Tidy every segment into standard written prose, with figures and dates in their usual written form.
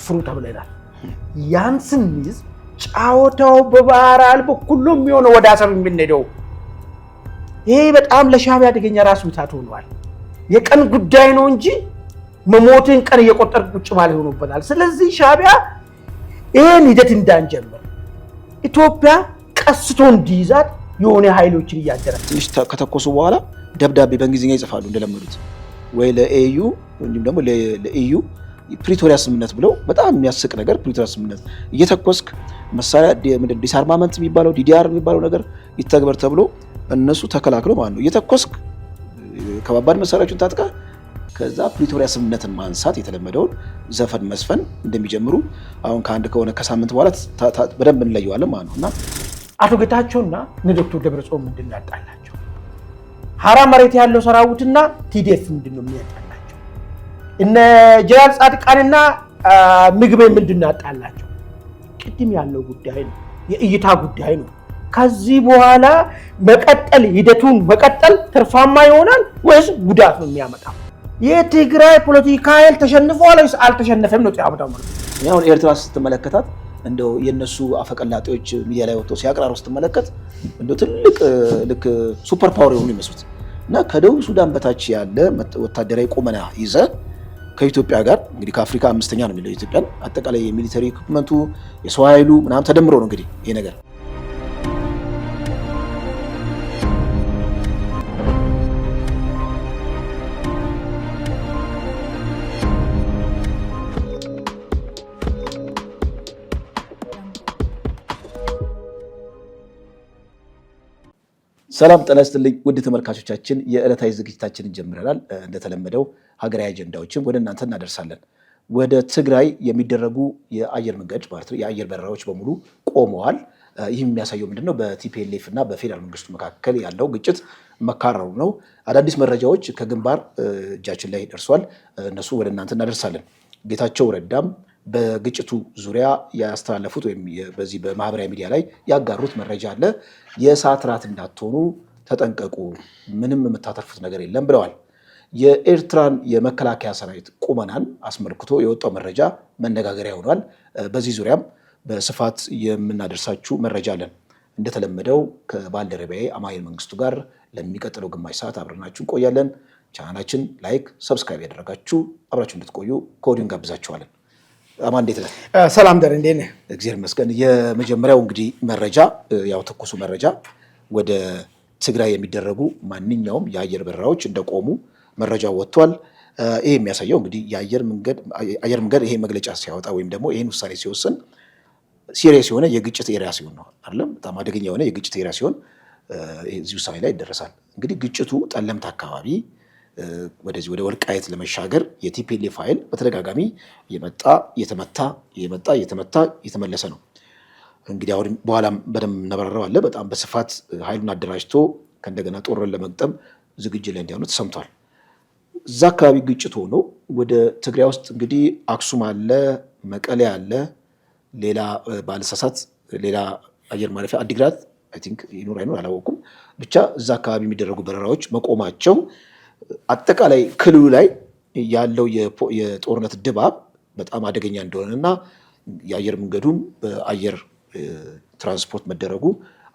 ቆፍሩ ተብለናል ያን ስንይዝ ጫወታው በባህር አልቦ ሁሉም የሚሆነው ወደ አሰብ የምንሄደው ይሄ በጣም ለሻዕቢያ አደገኛ ራስ ምታት ሆኗል የቀን ጉዳይ ነው እንጂ መሞትን ቀን እየቆጠር ቁጭ ማለት ሆኖበታል ስለዚህ ሻዕቢያ ይሄን ሂደት እንዳንጀምር ኢትዮጵያ ቀስቶ እንዲይዛት የሆነ ኃይሎችን እያደረገ ትንሽ ከተኮሱ በኋላ ደብዳቤ በእንግሊዝኛ ይጽፋሉ እንደለመዱት ወይ ለኤዩ ወይም ደግሞ ለኤዩ ፕሪቶሪያ ስምምነት ብለው በጣም የሚያስቅ ነገር ፕሪቶሪያ ስምምነት እየተኮስክ መሳሪያ ዲስአርማመንት የሚባለው ዲዲአር የሚባለው ነገር ይተግበር ተብሎ እነሱ ተከላክለው ማለት ነው እየተኮስክ ከባባድ መሳሪያዎችን ታጥቃ ከዛ ፕሪቶሪያ ስምምነትን ማንሳት የተለመደውን ዘፈን መስፈን እንደሚጀምሩ አሁን ከሆነ ከሳምንት በኋላ በደንብ እንለየዋለን ማለት ነውና አቶ ጌታቸውና ዶክተር ደብረጽዮን ምንድን ያጣላቸው ሐራ መሬት ያለው ሰራዊትና ቲዲኤፍ ምንድነው የሚያጣላቸው እነ ጀነራል ጻድቃንና ምግቤ ምንድን ያጣላቸው ቅድም ያለው ጉዳይ ነው የእይታ ጉዳይ ነው ከዚህ በኋላ መቀጠል ሂደቱን መቀጠል ትርፋማ ይሆናል ወይስ ጉዳት ነው የሚያመጣው የትግራይ ፖለቲካ ኃይል ተሸንፏል ወይስ አልተሸነፈም ነው ያመጣው ማለት ነው አሁን ኤርትራ ስትመለከታት እንደው የነሱ አፈቀላጤዎች ሚዲያ ላይ ወጥተው ሲያቀራሩ ስትመለከት እንደው ትልቅ ልክ ሱፐር ፓወር የሆኑ ይመስሉት እና ከደቡብ ሱዳን በታች ያለ ወታደራዊ ቁመና ይዘ ከኢትዮጵያ ጋር እንግዲህ ከአፍሪካ አምስተኛ ነው የሚለው ኢትዮጵያን አጠቃላይ የሚሊተሪ ኢኩፕመንቱ የሰው ኃይሉ ምናምን ተደምሮ ነው እንግዲህ ይሄ ነገር ሰላም ጤና ይስጥልኝ ውድ ተመልካቾቻችን የዕለታዊ ዝግጅታችንን ጀምረናል እንደተለመደው ሀገራዊ አጀንዳዎችን ወደ እናንተ እናደርሳለን ወደ ትግራይ የሚደረጉ የአየር መንገድ ማለት ነው የአየር በረራዎች በሙሉ ቆመዋል ይህም የሚያሳየው ምንድነው በቲፒኤልኤፍ እና በፌደራል መንግስቱ መካከል ያለው ግጭት መካረሩ ነው አዳዲስ መረጃዎች ከግንባር እጃችን ላይ ደርሷል እነሱ ወደ እናንተ እናደርሳለን ጌታቸው ረዳም በግጭቱ ዙሪያ ያስተላለፉት ወይም በዚህ በማህበራዊ ሚዲያ ላይ ያጋሩት መረጃ አለ የእሳት ራት እንዳትሆኑ ተጠንቀቁ ምንም የምታተርፉት ነገር የለም ብለዋል የኤርትራን የመከላከያ ሰራዊት ቁመናን አስመልክቶ የወጣው መረጃ መነጋገሪያ ሆኗል በዚህ ዙሪያም በስፋት የምናደርሳችሁ መረጃ አለን እንደተለመደው ከባልደረባዬ አማኑኤል መንግስቱ ጋር ለሚቀጥለው ግማሽ ሰዓት አብረናችሁ እንቆያለን ቻናላችን ላይክ ሰብስክራይብ ያደረጋችሁ አብራችሁ እንድትቆዩ ከወዲሁ እንጋብዛችኋለን አማን እንዴት ነህ ሰላም ደር እንዴት ነህ እግዚአብሔር ይመስገን የመጀመሪያው እንግዲህ መረጃ ያው ትኩሱ መረጃ ወደ ትግራይ የሚደረጉ ማንኛውም የአየር በረራዎች እንደቆሙ መረጃው ወጥቷል ይሄ የሚያሳየው እንግዲህ የአየር መንገድ ይሄ መግለጫ ሲያወጣ ወይም ደግሞ ይሄን ውሳኔ ሲወስን ሲሪየስ የሆነ የግጭት ኤሪያ ሲሆን ነው አይደለም በጣም አደገኛ የሆነ የግጭት ኤሪያ ሲሆን እዚህ ውሳኔ ላይ ይደረሳል እንግዲህ ግጭቱ ጠለምት አካባቢ ወደዚህ ወደ ወልቃይት ለመሻገር የቲፒኤልኤፍ ኃይል በተደጋጋሚ የተመታ የተመለሰ ነው እንግዲህ አሁን በኋላም በደንብ እናበራራው አለ በጣም በስፋት ኃይሉን አደራጅቶ ከእንደገና ጦርን ለመግጠም ዝግጅት ላይ እንዲሆኑ ተሰምቷል እዛ አካባቢ ግጭት ሆኖ ወደ ትግራይ ውስጥ እንግዲህ አክሱም አለ መቀሌ አለ ሌላ ባለሳሳት ሌላ አየር ማረፊያ አዲግራት አይ ቲንክ ይኖር አይኖር አላወኩም ብቻ እዛ አካባቢ የሚደረጉ በረራዎች መቆማቸው አጠቃላይ ክልሉ ላይ ያለው የጦርነት ድባብ በጣም አደገኛ እንደሆነና የአየር መንገዱም በአየር ትራንስፖርት መደረጉ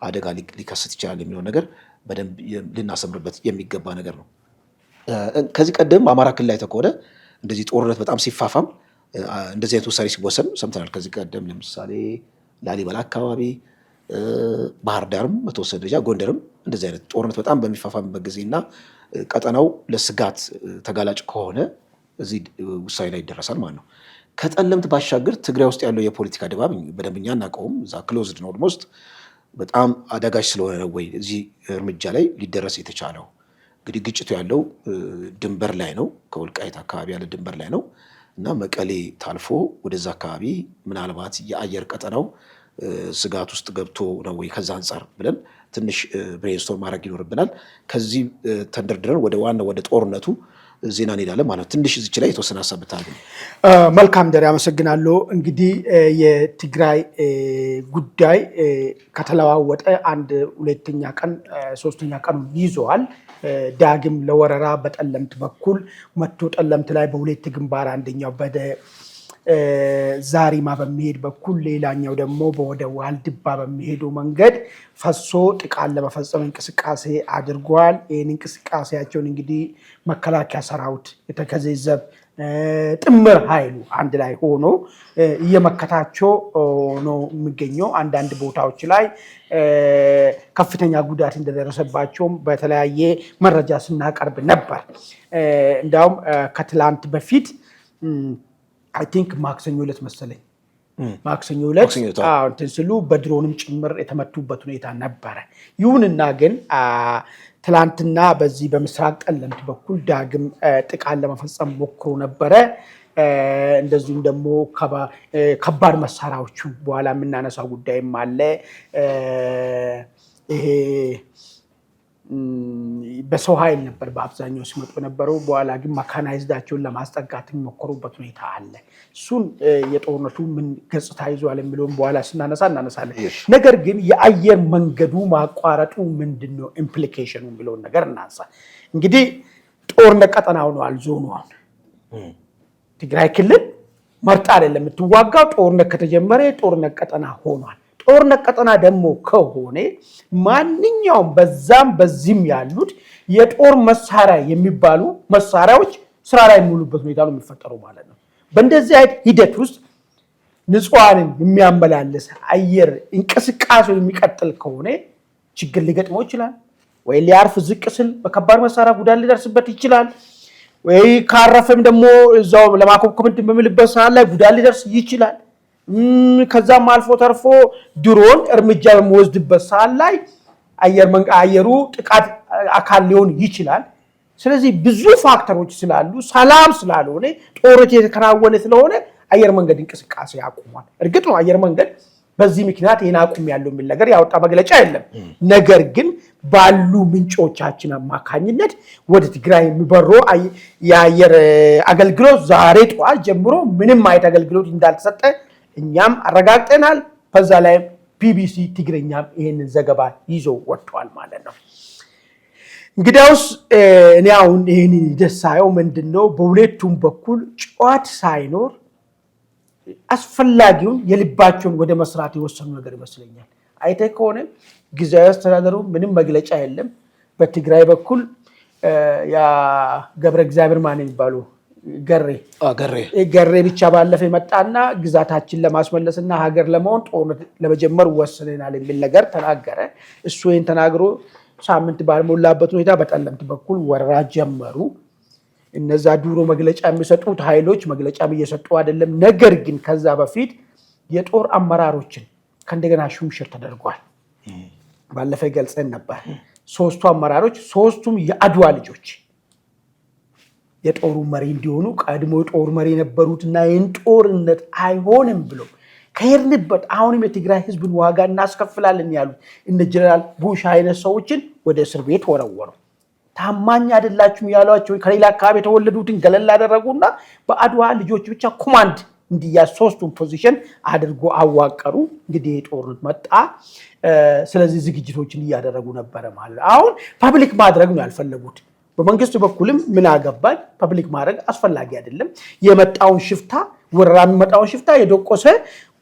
አደጋ ሊከሰት ይችላል የሚለው ነገር በደንብ ልናሰምርበት የሚገባ ነገር ነው ከዚህ ቀደም አማራ ክልል ላይ ተቆደ እንደዚህ ጦርነት በጣም ሲፋፋም እንደዚህ አይነት ውሳኔ ሲወሰን ሰምተናል ከዚህ ቀደም ለምሳሌ ላሊበላ አካባቢ ባህር ዳርም በተወሰነ ደረጃ ጎንደርም እንደዚህ አይነት ጦርነት በጣም በሚፋፋምበት ጊዜና ቀጠናው ለስጋት ተጋላጭ ከሆነ እዚህ ውሳኔ ላይ ይደረሳል ማለት ነው ከጠለምት ባሻገር ትግራይ ውስጥ ያለው የፖለቲካ ድባብ በደንብኛ እናቀውም እዛ ክሎዝድ ነው ኦልሞስት በጣም አዳጋች ስለሆነ ወይ እዚህ እርምጃ ላይ ሊደረስ የተቻለው እንግዲህ ግጭቱ ያለው ድንበር ላይ ነው ከወልቃይት አካባቢ ያለ ድንበር ላይ ነው እና መቀሌ ታልፎ ወደዛ አካባቢ ምናልባት የአየር ቀጠናው ስጋት ውስጥ ገብቶ ነው ወይ ከዛ አንፃር ብለን ትንሽ ብሬንስቶርም ማድረግ ይኖርብናል ከዚህ ተንደርድረን ወደ ጦርነቱ ዜና እንሄዳለን ማለት ነው ትንሽ እዚች ላይ የተወሰነ ሀሳብ ብታደርግ መልካም ደር ያመሰግናለሁ እንግዲህ የትግራይ ጉዳይ ከተለዋወጠ አንድ ሁለተኛ ቀን ሶስተኛ ቀን ይዟል ዳግም ለወረራ በጠለምት በኩል መጥቶ ጠለምት ላይ በሁለት ግንባር አንደኛው ዛሪማ በሚሄድ በኩል ሌላኛው ደግሞ ወደ ዋልድባ በሚሄዱ መንገድ ፈሶ ጥቃት ለመፈጸም እንቅስቃሴ አድርጓል። ይህን እንቅስቃሴያቸውን እንግዲህ መከላከያ ሰራዊት የተከዜ ዘብ ጥምር ኃይሉ አንድ ላይ ሆኖ እየመከታቸው ነው የሚገኘው። አንዳንድ ቦታዎች ላይ ከፍተኛ ጉዳት እንደደረሰባቸውም በተለያየ መረጃ ስናቀርብ ነበር። እንዲያውም ከትላንት በፊት አይ ቲንክ ማክሰኞ ዕለት መሰለኝ ማክሰኞ ዕለት እንትን ሲሉ በድሮንም ጭምር የተመቱበት ሁኔታ ነበረ። ይሁንና ግን ትላንትና በዚህ በምስራቅ ጠለምት በኩል ዳግም ጥቃት ለመፈጸም ሞክሮ ነበረ። እንደዚሁም ደግሞ ከባድ መሳሪያዎቹ በኋላ የምናነሳው ጉዳይም አለ። ይሄ በሰው ኃይል ነበር በአብዛኛው ሲመጡ የነበረው። በኋላ ግን መካናይዝዳቸውን ለማስጠጋት የሚሞክሩበት ሁኔታ አለ። እሱን የጦርነቱ ምን ገጽታ ይዟል የሚለውን በኋላ እናነሳለን። ነገር ግን የአየር መንገዱ ማቋረጡ ምንድን ነው ኢምፕሊኬሽኑ የሚለውን ነገር እናንሳ። እንግዲህ ጦርነት ቀጠና ሆኗል ዞኑ። አሁን ትግራይ ክልል መርጣ አይደለም የምትዋጋው። ጦርነት ከተጀመረ የጦርነት ቀጠና ሆኗል። ጦርነት ቀጠና ደግሞ ከሆነ ማንኛውም በዛም በዚህም ያሉት የጦር መሳሪያ የሚባሉ መሳሪያዎች ስራ ላይ የሚውሉበት ሁኔታ ነው የሚፈጠረው ማለት ነው። በእንደዚህ አይነት ሂደት ውስጥ ንጹሃንን የሚያመላልስ አየር እንቅስቃሴው የሚቀጥል ከሆነ ችግር ሊገጥመው ይችላል። ወይ ሊያርፍ ዝቅ ስል በከባድ መሳሪያ ጉዳት ሊደርስበት ይችላል። ወይ ካረፈም ደግሞ እዛው ለማኮብኮብ በሚልበት ሰዓት ላይ ጉዳት ሊደርስ ይችላል። ከዛም አልፎ ተርፎ ድሮን እርምጃ በሚወስድበት ሰዓት ላይ አየሩ ጥቃት አካል ሊሆን ይችላል። ስለዚህ ብዙ ፋክተሮች ስላሉ ሰላም ስላልሆነ ጦርነት የተከናወነ ስለሆነ አየር መንገድ እንቅስቃሴ ያቆማል። እርግጥ ነው አየር መንገድ በዚህ ምክንያት ይህን አቁም ያለው የሚል ነገር ያወጣ መግለጫ የለም። ነገር ግን ባሉ ምንጮቻችን አማካኝነት ወደ ትግራይ የሚበሩ የአየር አገልግሎት ዛሬ ጠዋት ጀምሮ ምንም አይነት አገልግሎት እንዳልተሰጠ እኛም አረጋግጠናል። በዛ ላይ ቢቢሲ ትግርኛም ይህንን ዘገባ ይዞ ወጥቷል ማለት ነው። እንግዲያውስ እኔ አሁን ይህንን ደሳየው ምንድነው በሁለቱም በኩል ጨዋት ሳይኖር አስፈላጊውን የልባቸውን ወደ መስራት የወሰኑ ነገር ይመስለኛል። አይተ ከሆነ ጊዜያዊ አስተዳደሩ ምንም መግለጫ የለም። በትግራይ በኩል ያ ገብረ እግዚአብሔር ማን የሚባሉ ገሬ ብቻ ባለፈ መጣና ግዛታችን ለማስመለስና ሀገር ለመሆን ጦርነት ለመጀመር ወስነናል የሚል ነገር ተናገረ። እሱ ይህን ተናግሮ ሳምንት ባልሞላበት ሁኔታ በጠለምት በኩል ወረራ ጀመሩ። እነዛ ዱሮ መግለጫ የሚሰጡት ኃይሎች መግለጫም እየሰጡ አይደለም። ነገር ግን ከዛ በፊት የጦር አመራሮችን ከእንደገና ሹምሽር ተደርጓል። ባለፈ ገልጸን ነበር። ሶስቱ አመራሮች ሶስቱም የአድዋ ልጆች የጦሩ መሪ እንዲሆኑ ቀድሞ ጦር መሪ የነበሩትና ይህን ጦርነት አይሆንም ብሎ ከሄድንበት አሁንም የትግራይ ህዝብን ዋጋ እናስከፍላለን ያሉት እነ ጀነራል ቡሽ አይነት ሰዎችን ወደ እስር ቤት ወረወሩ። ታማኝ አይደላችሁም ያሏቸው ከሌላ አካባቢ የተወለዱትን ገለል አደረጉና በአድዋ ልጆች ብቻ ኮማንድ እንዲያዝ ሶስቱን ፖዚሽን አድርጎ አዋቀሩ። እንግዲህ ጦርነት መጣ። ስለዚህ ዝግጅቶችን እያደረጉ ነበረ ማለት አሁን ፐብሊክ ማድረግ ነው ያልፈለጉት። በመንግስት በኩልም ምን አገባኝ ፐብሊክ ማድረግ አስፈላጊ አይደለም። የመጣውን ሽፍታ ወረራ የሚመጣውን ሽፍታ የደቆሰ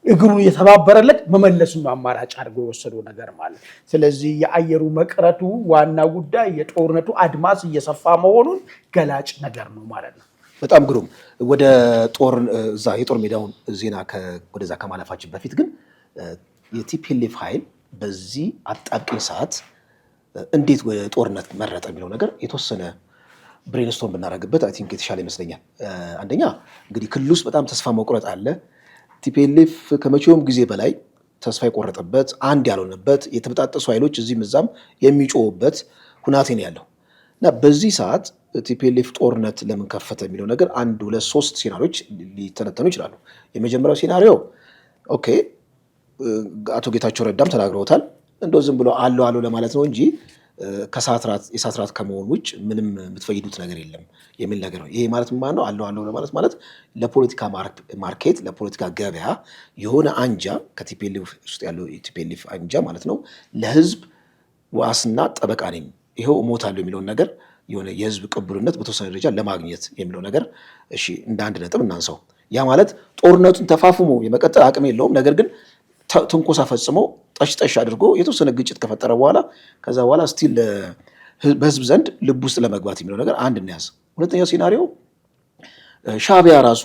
እግሩን የተባበረለት መመለስ ነው አማራጭ አድርጎ የወሰደው ነገር ማለት። ስለዚህ የአየሩ መቅረቱ ዋና ጉዳይ የጦርነቱ አድማስ እየሰፋ መሆኑን ገላጭ ነገር ነው ማለት ነው። በጣም ግሩም። ወደ የጦር ሜዳውን ዜና ወደዛ ከማለፋችን በፊት ግን የቲፒኤልኤፍ ኃይል በዚህ አጣብቂኝ ሰዓት እንዴት ወደ ጦርነት መረጠ የሚለው ነገር የተወሰነ ብሬንስቶርም ብናደርግበት አይ ቲንክ የተሻለ ይመስለኛል። አንደኛ እንግዲህ ክልል ውስጥ በጣም ተስፋ መቁረጥ አለ። ቲፒኤልኤፍ ከመቼውም ጊዜ በላይ ተስፋ የቆረጠበት አንድ ያልሆነበት የተበጣጠሱ ኃይሎች እዚህም እዛም የሚጮሁበት ሁናቴ ነው ያለው እና በዚህ ሰዓት ቲፒኤልኤፍ ጦርነት ለምን ከፈተ የሚለው ነገር 1 2 3 ሴናሪዎች ሊተነተኑ ይችላሉ። የመጀመሪያው ሴናሪዮ ኦኬ አቶ ጌታቸው ረዳም ተናግረውታል። እንደው ዝም ብሎ አለው ለማለት ነው እንጂ የእሳት ራት ከመሆን ውጭ ምንም የምትፈይዱት ነገር የለም የሚል ነገር ነው። ይሄ ማለት ምን ማለት ነው? አለው ለማለት ማለት ለፖለቲካ ማርኬት ለፖለቲካ ገበያ የሆነ አንጃ ከቲፒኤልኤፍ ውስጥ ያለው የቲፒኤልኤፍ አንጃ ማለት ነው ለህዝብ ዋስና ጠበቃ ነኝ ይሄው እሞታለሁ የሚለውን ነገር የሆነ የህዝብ ቅቡልነት በተወሰነ ደረጃ ለማግኘት የሚለው ነገር እሺ እንደ አንድ ነጥብ እናንሳው። ያ ማለት ጦርነቱን ተፋፍሞ የመቀጠል አቅም የለውም። ነገር ግን ትንኮሳ ፈጽሞ ጠሽ አድርጎ የተወሰነ ግጭት ከፈጠረ በኋላ ከዛ በኋላ ስቲል በህዝብ ዘንድ ልብ ውስጥ ለመግባት የሚለው ነገር አንድ እንያዝ። ሁለተኛው ሲናሪዮ ሻዕቢያ ራሱ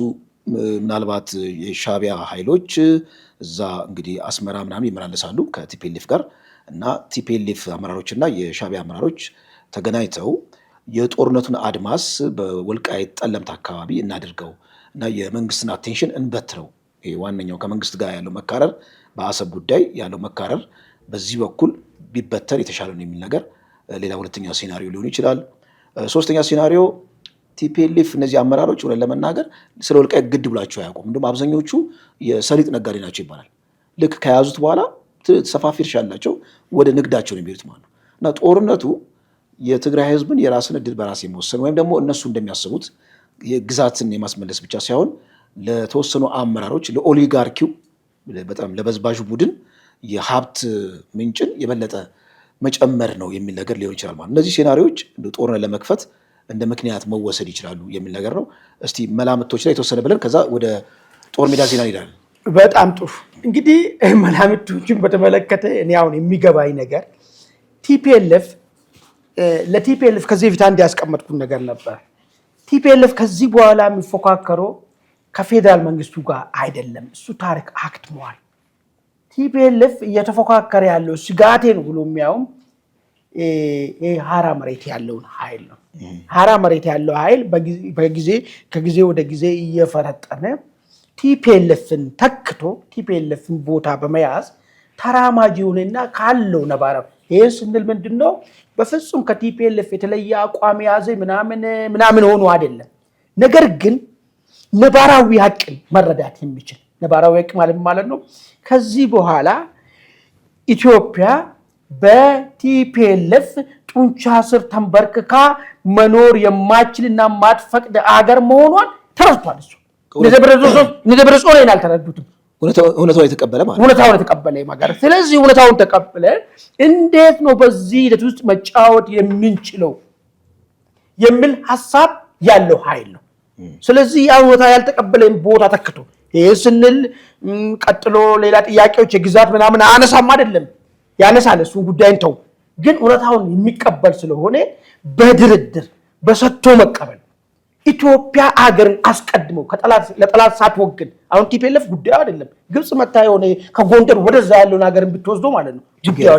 ምናልባት የሻዕቢያ ኃይሎች እዛ እንግዲህ አስመራ ምናምን ይመላለሳሉ ከቲፒኤልኤፍ ጋር እና ቲፒኤልኤፍ አመራሮችና የሻዕቢያ አመራሮች ተገናኝተው የጦርነቱን አድማስ በወልቃይት ጠለምት አካባቢ እናድርገው እና የመንግስትን አቴንሽን እንበትረው። ዋነኛው ከመንግስት ጋር ያለው መካረር በአሰብ ጉዳይ ያለው መካረር በዚህ በኩል ቢበተን የተሻለ ነው የሚል ነገር ሌላ ሁለተኛው ሲናሪዮ ሊሆን ይችላል። ሶስተኛ ሲናሪዮ ቲፒኤልኤፍ እነዚህ አመራሮች ሆነን ለመናገር ስለ ወልቃይት ግድ ብላቸው አያውቁም። እንዲሁም አብዛኞቹ የሰሊጥ ነጋዴ ናቸው ይባላል። ልክ ከያዙት በኋላ ሰፋፊ እርሻ ያላቸው ወደ ንግዳቸው ነው የሚሄዱት ማለት ነው እና ጦርነቱ የትግራይ ህዝብን የራስን እድል በራስ የመወሰን ወይም ደግሞ እነሱ እንደሚያስቡት ግዛትን የማስመለስ ብቻ ሳይሆን ለተወሰኑ አመራሮች ለኦሊጋርኪው በጣም ለበዝባዡ ቡድን የሀብት ምንጭን የበለጠ መጨመር ነው የሚል ነገር ሊሆን ይችላል ማለት። እነዚህ ሴናሪዎች ጦርነት ለመክፈት እንደ ምክንያት መወሰድ ይችላሉ የሚል ነገር ነው። እስቲ መላምቶች ላይ የተወሰነ ብለን ከዛ ወደ ጦር ሜዳ ዜና እንሄዳለን። በጣም ጥሩ። እንግዲህ መላምቶችን በተመለከተ እኔ አሁን የሚገባኝ ነገር ለቲፒኤልኤፍ ከዚህ በፊት አንድ ያስቀመጥኩት ነገር ነበር። ቲፒኤልኤፍ ከዚህ በኋላ የሚፎካከረው ከፌዴራል መንግስቱ ጋር አይደለም። እሱ ታሪክ አክትሟል። ቲፒኤልኤፍ እየተፎካከረ ያለው ስጋቴ ነው ብሎ የሚያውም ሀራ መሬት ያለውን ኃይል ነው። ሀራ መሬት ያለው ኃይል ከጊዜ ወደ ጊዜ እየፈረጠመ ቲፒኤልኤፍን ተክቶ ቲፒኤልኤፍን ቦታ በመያዝ ተራማጅ የሆነና ካለው ነባራዊ ይህ ስንል ምንድን ነው? በፍጹም ከቲፒኤልኤፍ የተለየ አቋም የያዘ ምናምን ሆኖ አይደለም። ነገር ግን ነባራዊ ሀቅን መረዳት የሚችል ነባራዊ ሀቅ ማለት ነው። ከዚህ በኋላ ኢትዮጵያ በቲፒኤልኤፍ ጡንቻ ስር ተንበርክካ መኖር የማችልና ማትፈቅድ አገር መሆኗን ተረድቷል። እሱ ደብረ ጽዮን አልተረዱትም። እውነታውን የተቀበለ ማለት እውነታውን የተቀበለ ማለት። ስለዚህ እውነታውን ተቀበለ እንዴት ነው በዚህ ሂደት ውስጥ መጫወት የምንችለው የሚል ሐሳብ ያለው ኃይል ነው። ስለዚህ ያ እውነታ ያልተቀበለን ቦታ ተክቶ ይሄ ስንል ቀጥሎ ሌላ ጥያቄዎች የግዛት ምናምን አነሳም አይደለም፣ ያነሳል። እሱ ጉዳይን ተው። ግን እውነታውን የሚቀበል ስለሆነ በድርድር በሰጥቶ መቀበል ኢትዮጵያ አገርን አስቀድመው ለጠላት ሳትወግን አሁን ቲፒኤልኤፍ ጉዳዩ አይደለም። ግብጽ መታ የሆነ ከጎንደር ወደዛ ያለውን ሀገርን ብትወስዶ ማለት ነው ጉዳዩ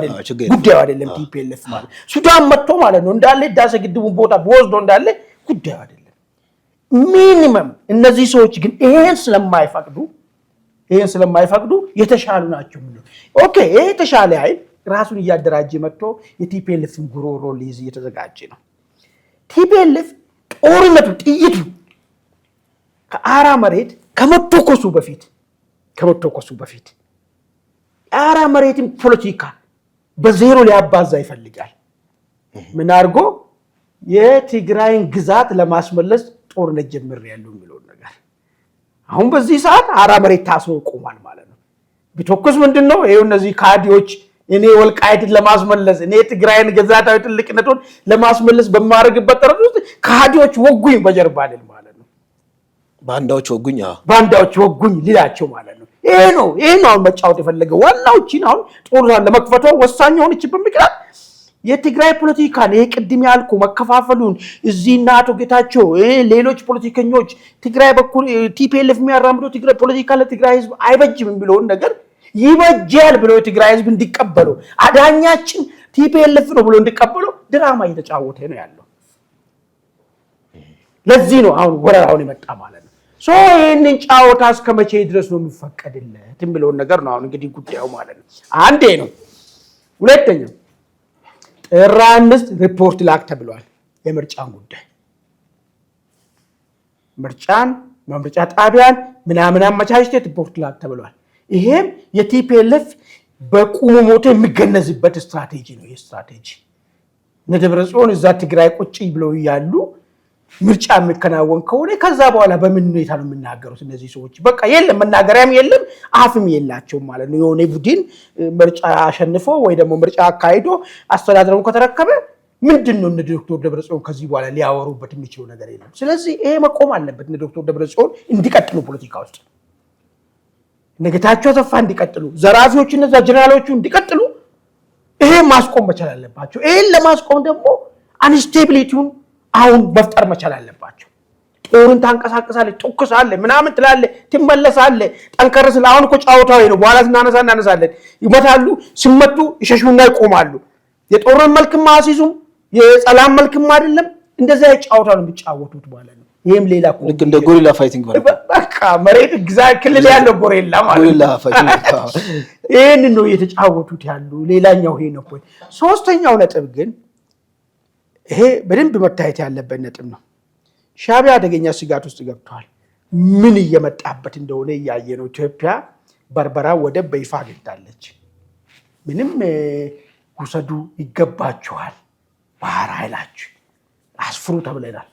አይደለም። ቲፒኤልኤፍ ማለት ሱዳን መጥቶ ማለት ነው እንዳለ ዳሰ ግድቡን ቦታ በወስዶ እንዳለ ጉዳዩ አይደለም። ሚኒመም እነዚህ ሰዎች ግን ይሄን ስለማይፈቅዱ የተሻሉ ናቸው። ኦኬ ይሄ የተሻለ ኃይል ራሱን እያደራጀ መጥቶ የቲፒኤልኤፍን ጉሮሮ ሊይዝ እየተዘጋጀ ነው። ቲፒኤልኤፍ ጦርነቱ ጥይቱ ከአራ መሬት ከመተኮሱ በፊት የአራ መሬትን ፖለቲካ በዜሮ ሊያባዛ ይፈልጋል። ምን አድርጎ የትግራይን ግዛት ለማስመለስ ጦርነት ጀምሬያለሁ የሚለውን ነገር አሁን በዚህ ሰዓት አራ መሬት ታስሮ ቆሟል ማለት ነው። ቢተኮስ ምንድነው ይሄው እነዚህ ካዲዎች እኔ ወልቃይትን ለማስመለስ እኔ ትግራይን ግዛታዊ ትልቅነቱን ለማስመለስ በማድረግበት ጥረት ውስጥ ካዲዎች ወጉኝ በጀርባ አይደል ማለት ነው። ባንዳዎች ወጉኝ ሊላቸው ማለት ነው። ይሄ ነው አሁን መጫወት የፈለገው ዋናዎችን አሁን ጦርነት ለመክፈቶ ወሳኝ ሆነችበት ምክንያት የትግራይ ፖለቲካን ይሄ ቅድም ያልኩ መከፋፈሉን እዚህና አቶ ጌታቸው ሌሎች ፖለቲከኞች ትግራይ በኩል ቲፒኤልኤፍ የሚያራምደው ትግራይ ፖለቲካ ለትግራይ ህዝብ አይበጅም የሚለውን ነገር ይበጃል ብሎ የትግራይ ህዝብ እንዲቀበሉ አዳኛችን ቲፒኤልኤፍ ነው ብሎ እንዲቀበሉ ድራማ እየተጫወተ ነው ያለው። ለዚህ ነው አሁን ወረራውን የመጣ ማለት ነው። ይህንን ጫወታ እስከመቼ ድረስ ነው የሚፈቀድለት የሚለውን ነገር ነው አሁን እንግዲህ ጉዳዩ ማለት ነው። አንዴ ነው። ሁለተኛው ጥር 5 ሪፖርት ላክ ተብሏል። የምርጫን ጉዳይ መምረጫ ጣቢያን ምናምን አመቻችተህ ሪፖርት ላክ ተብሏል። ይሄም የቲፒኤልኤፍ በቁሙ ሞቶ የሚገነዝበት ስትራቴጂ ነው። ይህ ስትራቴጂ ደብረ ጽዮን እዛ ትግራይ ቁጭ ብለው ያሉ ምርጫ የሚከናወን ከሆነ ከዛ በኋላ በምን ሁኔታ ነው የምናገሩት? እነዚህ ሰዎች በቃ የለም መናገሪያም የለም አፍም የላቸውም ማለት ነው። የሆነ ቡድን ምርጫ አሸንፎ ወይ ደግሞ ምርጫ አካሂዶ አስተዳደሩን ከተረከበ ምንድነው እነ ዶክተር ደብረጽዮን ከዚህ በኋላ ሊያወሩበት የሚችለው ነገር የለም። ስለዚህ ይሄ መቆም አለበት። እነ ዶክተር ደብረጽዮን እንዲቀጥሉ ፖለቲካ ውስጥ ነገታቸው ተፋ እንዲቀጥሉ ዘራፊዎች እነዛ ጀነራሎቹ እንዲቀጥሉ ይሄ ማስቆም መቻል አለባቸው። ይሄን ለማስቆም ደግሞ አንስቴቢሊቲውን አሁን መፍጠር መቻል አለባቸው። ጦርን ታንቀሳቀሳለህ፣ ትኩሳለህ፣ ምናምን ትላለህ፣ ትመለሳለህ። ጠንከር ስለ አሁን እኮ ጫወታው ነው። በኋላ እናነሳለን። ይመታሉ፣ ሲመቱ ይሸሹና ይቆማሉ። የጦርን መልክም አሲዙም የሰላም መልክም አይደለም። እንደዛ ይጫወታሉ የሚጫወቱት ማለት ነው። ይሄም ሌላ እኮ ልክ እንደ ጎሪላ ፋይቲንግ ማለት በቃ መሬት ግዛት ክልል ያለው ጎሪላ ማለት ነው። ይሄን ነው እየተጫወቱት ያሉ። ሌላኛው ይሄ ነው። ሶስተኛው ነጥብ ግን ይሄ በደንብ መታየት ያለበት ነጥብ ነው። ሻዕቢያ አደገኛ ስጋት ውስጥ ገብቷል። ምን እየመጣበት እንደሆነ እያየ ነው። ኢትዮጵያ በርበራ ወደብ በይፋ አግኝታለች። ምንም ውሰዱ ይገባችኋል፣ ባህር ኃይላችሁ አስፍሩ ተብለናል።